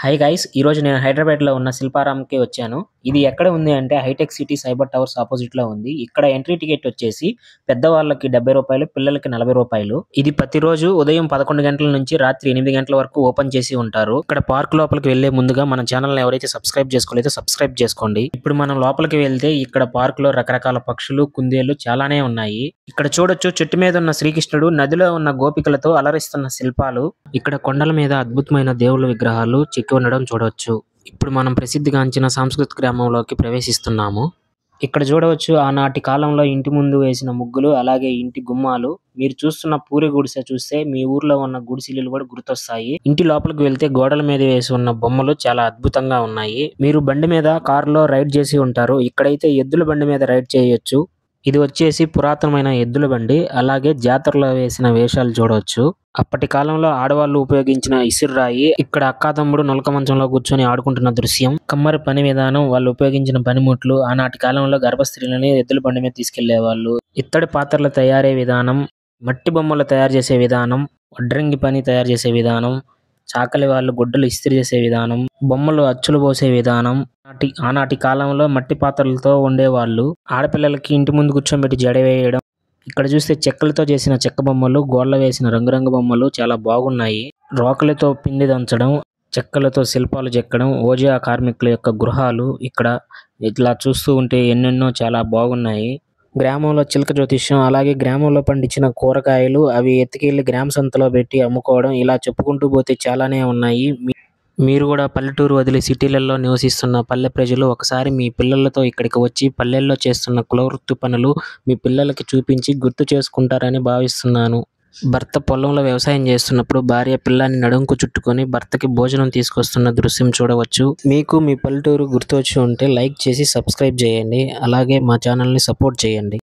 Hi guys ఈరోజు నేను హైదరాబాద్లో ఉన్న శిల్పారాంకి వచ్చాను. ఇది ఎక్కడ ఉంది అంటే హైటెక్ సిటీ సైబర్ టవర్స్ ఆపోజిట్లో ఉంది. ఇక్కడ ఎంట్రీ టికెట్ వచ్చేసి పెద్దవాళ్ళకి ₹70, పిల్లలకి ₹40. ఇది ప్రతిరోజు ఉదయం 11 గంటల నుంచి రాత్రి 8 గంటల వరకు ఓపెన్ చేసి ఉంటారు. ఇక్కడ పార్క్ లోపలికి వెళ్లే ముందుగా మన ఛానల్ని ఎవరైతే సబ్స్క్రైబ్ చేసుకోలేదో సబ్స్క్రైబ్ చేసుకోండి. ఇప్పుడు మనం లోపలికి వెళ్తే ఇక్కడ పార్క్ లో రకరకాల పక్షులు, కుందేళ్లు చాలానే ఉన్నాయి. ఇక్కడ చూడొచ్చు చెట్టు మీద ఉన్న శ్రీకృష్ణుడు, నదిలో ఉన్న గోపికలతో అలరిస్తున్న శిల్పాలు, ఇక్కడ కొండల మీద అద్భుతమైన దేవుళ్ళ విగ్రహాలు చెక్కి ఉండడం చూడవచ్చు. ఇప్పుడు మనం ప్రసిద్ధిగాంచిన సాంస్కృతిక గ్రామంలోకి ప్రవేశిస్తున్నాము. ఇక్కడ చూడవచ్చు ఆనాటి కాలంలో ఇంటి ముందు వేసిన ముగ్గులు, అలాగే ఇంటి గుమ్మాలు. మీరు చూస్తున్న పూరి గుడిసె చూస్తే మీ ఊర్లో ఉన్న గుడిసెలు కూడా గుర్తొస్తాయి. ఇంటి లోపలికి వెళ్తే గోడల మీద వేసి ఉన్న బొమ్మలు చాలా అద్భుతంగా ఉన్నాయి. మీరు బండి మీద కారులో రైడ్ చేసి ఉంటారు. ఇక్కడైతే ఎద్దుల బండి మీద రైడ్ చేయొచ్చు. ఇది వచ్చేసి పురాతనమైన ఎద్దుల బండి. అలాగే జాతరలో వేసిన వేషాలు చూడవచ్చు. అప్పటి కాలంలో ఆడవాళ్ళు ఉపయోగించిన ఇసురాయి. ఇక్కడ అక్కాతమ్ముడు నులక మంచంలో కూర్చొని ఆడుకుంటున్న దృశ్యం. కమ్మరి పని విధానం, వాళ్ళు ఉపయోగించిన పనిముట్లు. ఆనాటి కాలంలో గర్భస్త్రీలని ఎద్దుల బండి మీద తీసుకెళ్లే వాళ్ళు. ఇత్తడి పాత్రల తయారీ విధానం, మట్టి బొమ్మలు తయారు చేసే విధానం, వడ్రంగి పని తయారు చేసే విధానం, చాకలి వాళ్ళు గుడ్డలు ఇస్త్రీ చేసే విధానం, బొమ్మలు అచ్చులు పోసే విధానం. ఆనాటి కాలంలో మట్టి పాత్రలతో ఉండేవాళ్ళు. ఆడపిల్లలకి ఇంటి ముందు కూర్చోబెట్టి జడ వేయడం. ఇక్కడ చూస్తే చెక్కలతో చేసిన చెక్క బొమ్మలు, గోడల వేసిన రంగురంగు బొమ్మలు చాలా బాగున్నాయి. రోకలితో పిండి దంచడం, చెక్కలతో శిల్పాలు చెక్కడం, ఓజా కార్మికుల యొక్క గృహాలు. ఇక్కడ ఇట్లా చూస్తూ ఉంటే ఎన్నెన్నో చాలా బాగున్నాయి. గ్రామంలో చిలక జ్యోతిష్యం, అలాగే గ్రామంలో పండించిన కూరగాయలు అవి ఎత్తుకెళ్లి గ్రామ సంతలో పెట్టి అమ్ముకోవడం, ఇలా చెప్పుకుంటూ పోతే చాలానే ఉన్నాయి. మీరు కూడా పల్లెటూరు వదిలి సిటీలలో నివసిస్తున్న పల్లె ప్రజలు ఒకసారి మీ పిల్లలతో ఇక్కడికి వచ్చి పల్లెల్లో చేస్తున్న కులవృత్తి పనులు మీ పిల్లలకి చూపించి గుర్తు చేసుకుంటారని భావిస్తున్నాను. భర్త పొలంలో వ్యవసాయం చేస్తున్నప్పుడు భార్య పిల్లాన్ని నడుంకు చుట్టుకొని భర్తకి భోజనం తీసుకొస్తున్న దృశ్యం చూడవచ్చు. మీకు మీ పల్లెటూరు గుర్తొచ్చి ఉంటే లైక్ చేసి సబ్స్క్రైబ్ చేయండి. అలాగే మా ఛానల్ని సపోర్ట్ చేయండి.